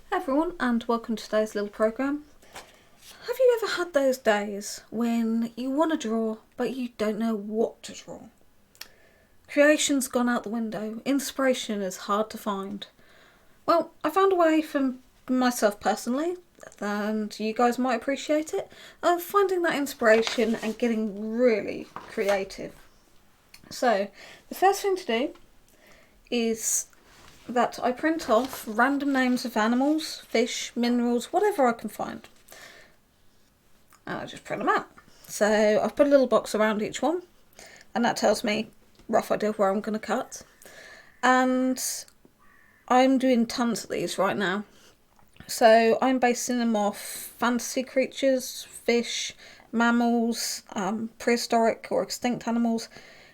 Hey everyone, and welcome to today's little programme. Have you ever had those days when you want to draw but you don't know what to draw? Creation's gone out the window, inspiration is hard to find. Well, I found a way for myself personally, and you guys might appreciate it, of finding that inspiration and getting really creative. So, the first thing to do is that I print off random names of animals, fish, minerals, whatever I can find. And I just print them out. So I've put a little box around each one, and that tells me rough idea of where I'm going to cut. And I'm doing tons of these right now. So I'm basing them off fantasy creatures, fish, mammals, prehistoric or extinct animals,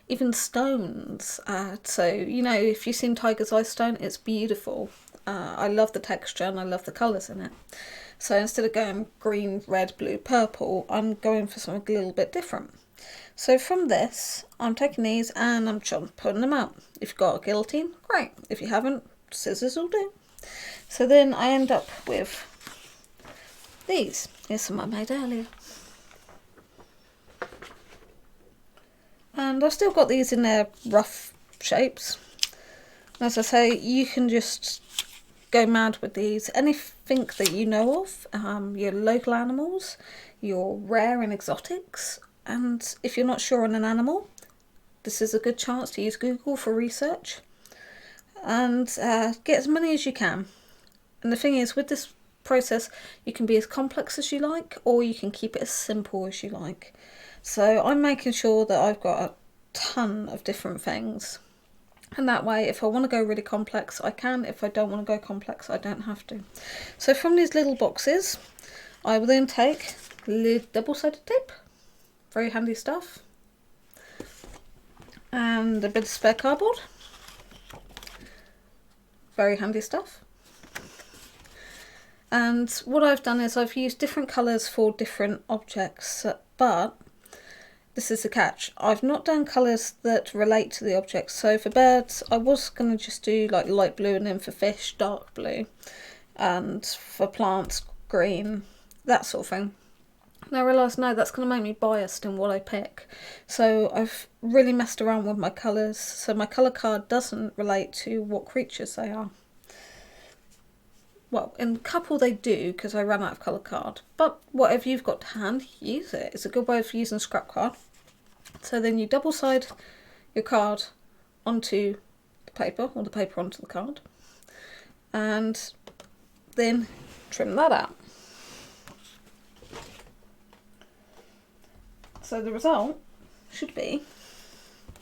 even stones. So, if you've seen Tiger's Eye stone, it's beautiful. I love the texture and I love the colours in it. So instead of going green, red, blue, purple, I'm going for something a little bit different. So from this, I'm taking these and I'm putting them out. If you've got a guillotine, great. If you haven't, scissors will do. So then I end up with these. Here's some I made earlier. And I've still got these in their rough shapes. As I say, you can just go mad with these. Anything that you know of, your local animals, your rare and exotics. And if you're not sure on an animal, this is a good chance to use Google for research. And get as many as you can. And the thing is, with this process, you can be as complex as you like, or you can keep it as simple as you like. So I'm making sure that I've got a ton of different things. And that way, if I want to go really complex, I can. If I don't want to go complex, I don't have to. So from these little boxes, I will then take double-sided tape. Very handy stuff. And a bit of spare cardboard. Very handy stuff. And what I've done is I've used different colours for different objects, but this is the catch. I've not done colours that relate to the objects. So for birds, I was going to just do like light blue, and then for fish, dark blue. And for plants, green, that sort of thing. And I realised, no, that's going to make me biased in what I pick. So I've really messed around with my colours. So my colour card doesn't relate to what creatures they are. Well, in a couple they do, because I ran out of colour card. But whatever you've got to hand, use it. It's a good way of using scrap card. So then you double side your card onto the paper, or the paper onto the card. And then trim that out. So the result should be,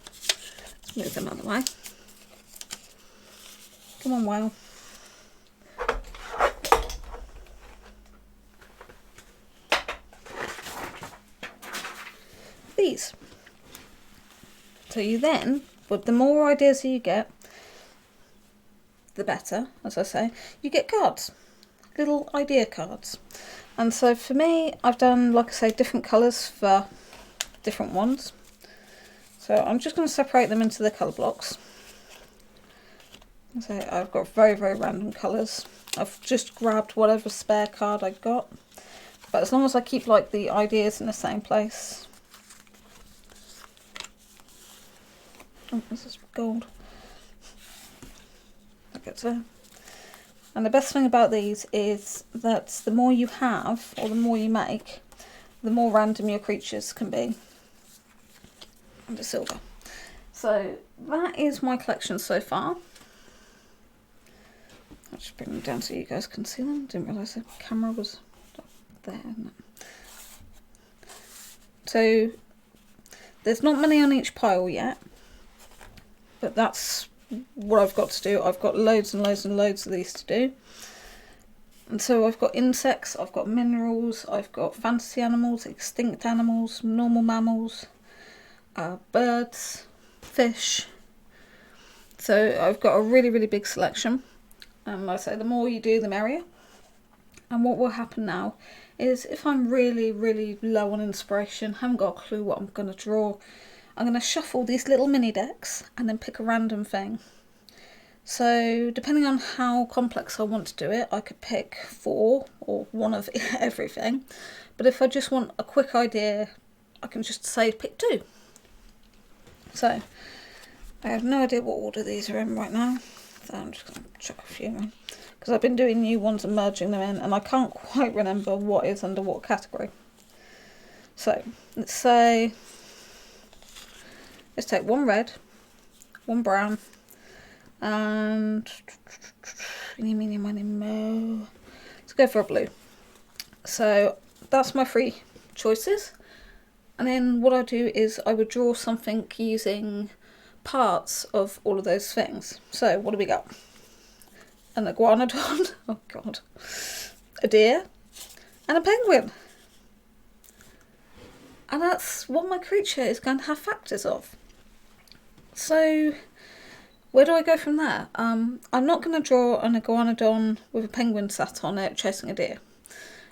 let's move them out of the way. Come on, whale. These. So you then, with the more ideas you get, the better, as I say, you get cards. Little idea cards. And so for me, I've done, like I say, different colours for different ones. So I'm just going to separate them into the colour blocks. So I've got very, very random colours. I've just grabbed whatever spare card I got. But as long as I keep like the ideas in the same place. Oh, this is gold. That gets there. And the best thing about these is that the more you have, or the more you make, the more random your creatures can be. And the silver. So that is my collection so far. I'll just bring them down so you guys can see them. Didn't realise the camera was there. So there's not many on each pile yet. But that's what I've got to do. I've got loads and loads and loads of these to do. And so I've got insects, I've got minerals, I've got fantasy animals, extinct animals, normal mammals, birds, fish. So I've got a really, really big selection. And like I say, the more you do, the merrier. And what will happen now is if I'm really, really low on inspiration, haven't got a clue what I'm going to draw, I'm going to shuffle these little mini decks and then pick a random thing. So depending on how complex I want to do it, I could pick 4 or one of everything. But if I just want a quick idea, I can just say pick 2. So I have no idea what order these are in right now. So I'm just going to chuck a few in, because I've been doing new ones and merging them in, and I can't quite remember what is under what category. So let's say, let's take 1 red, 1 brown, and eeny, meeny, miny, mo. Let's go for a blue. So that's my 3 choices. And then what I do is I would draw something using parts of all of those things. So what do we got? An iguanodon, oh god, a deer, and a penguin. And that's what my creature is going to have factors of. So where do I go from there? I'm not going to draw an iguanodon with a penguin sat on it chasing a deer.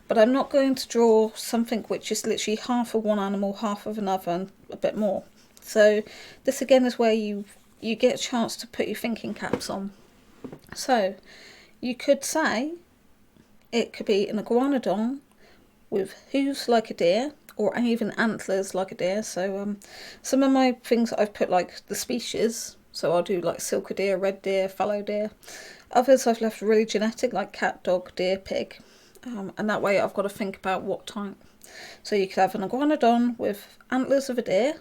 But I'm not going to draw something which is literally half of one animal, half of another, and a bit more. So this again is where you get a chance to put your thinking caps on. So you could say it could be an iguanodon with hooves like a deer, or even antlers like a deer. So some of my things I've put like the species. So I'll do like silker deer, red deer, fallow deer. Others I've left really genetic, like cat, dog, deer, pig. And that way I've got to think about what type. So you could have an iguanodon with antlers of a deer,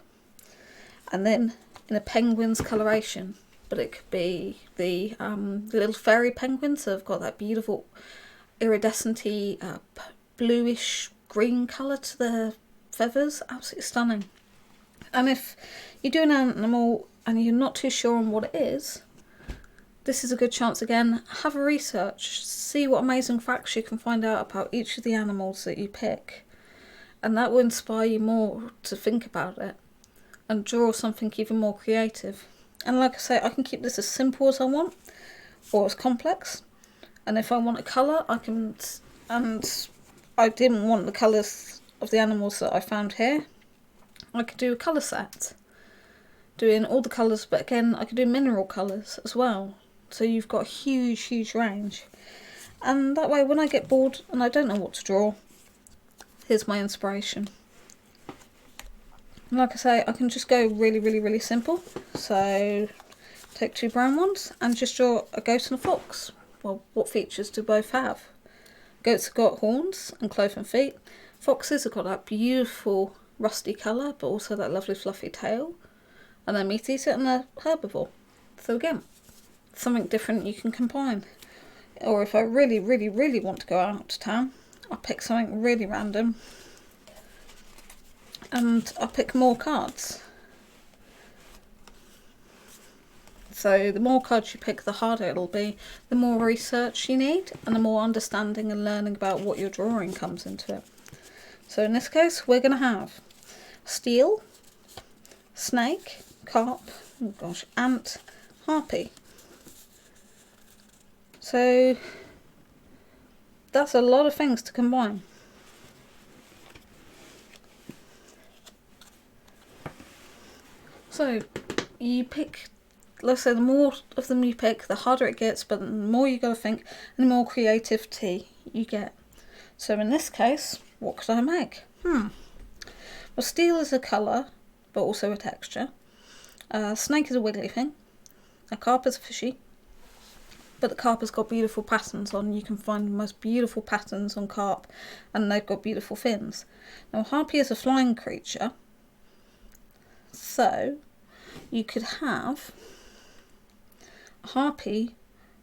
and then in a penguin's coloration. But it could be the little fairy penguins that have got that beautiful iridescent-y bluish green colour to their feathers. Absolutely stunning. And if you do an animal and you're not too sure on what it is, this is a good chance again. Have a research, see what amazing facts you can find out about each of the animals that you pick, and that will inspire you more to think about it and draw something even more creative. And like I say, I can keep this as simple as I want, or as complex. And if I want a colour, I can. And I didn't want the colours of the animals that I found here, I could do a colour set, doing all the colours, but again I could do mineral colours as well. So you've got a huge range. And that way when I get bored and I don't know what to draw, here's my inspiration. And like I say, I can just go really simple. So take 2 brown ones and just draw a goat and a fox. Well, what features do both have? Goats have got horns and cloven feet. Foxes have got that beautiful rusty colour, but also that lovely fluffy tail. And they're meat eater and they're herbivore. So again, something different you can combine. Or if I really want to go out to town, I'll pick something really random and I'll pick more cards. So the more cards you pick, the harder it'll be, the more research you need and the more understanding and learning about what you're drawing comes into it. So in this case we're going to have steel, snake, carp, oh gosh, ant, harpy. So that's a lot of things to combine. So you pick, let's say the more of them you pick, the harder it gets, but the more you got to think and the more creativity you get. So in this case, what could I make? Well, steel is a colour, but also a texture. Snake is a wiggly thing. A carp is a fishy. But the carp has got beautiful patterns on. You can find the most beautiful patterns on carp, and they've got beautiful fins. Now, harpy is a flying creature, so you could have a harpy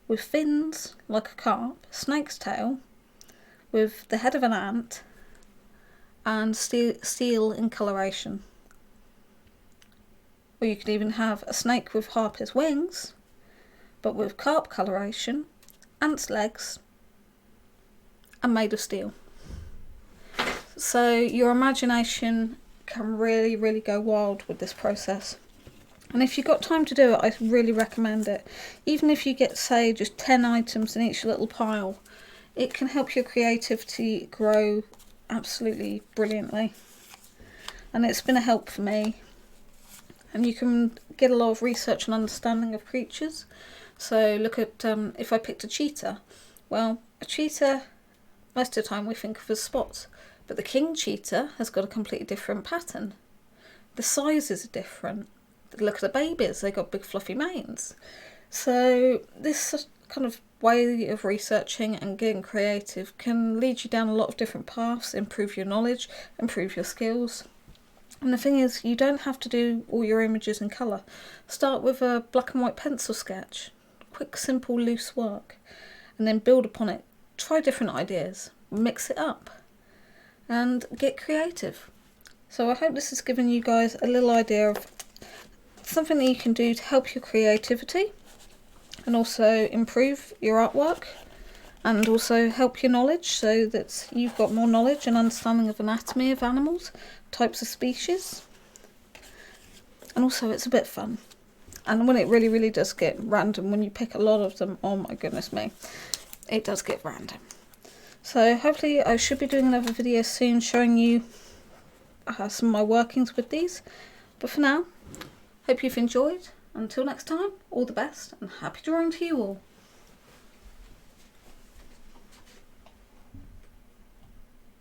with fins like a carp, snake's tail, with the head of an ant, and steel in coloration. Or you could even have a snake with harpy's wings, but with carp coloration, ant's legs, and made of steel. So your imagination can really go wild with this process. And if you've got time to do it, I really recommend it. Even if you get, say, just 10 items in each little pile, it can help your creativity grow absolutely brilliantly. And it's been a help for me. And you can get a lot of research and understanding of creatures So look at, if I picked a cheetah, well, a cheetah, most of the time we think of as spots, but the king cheetah has got a completely different pattern. The sizes are different. Look at the babies, they've got big fluffy manes. So this kind of way of researching and getting creative can lead you down a lot of different paths, improve your knowledge, improve your skills. And the thing is, you don't have to do all your images in colour. Start with a black and white pencil sketch, quick, simple, loose work, and then build upon it. Try different ideas, mix it up, and get creative. So I hope this has given you guys a little idea of something that you can do to help your creativity and also improve your artwork and also help your knowledge, so that you've got more knowledge and understanding of anatomy of animals, types of species, and also it's a bit fun. And when it really, really does get random, when you pick a lot of them, oh my goodness me, it does get random. So hopefully I should be doing another video soon showing you some of my workings with these. But for now, hope you've enjoyed. Until next time, all the best and happy drawing to you all.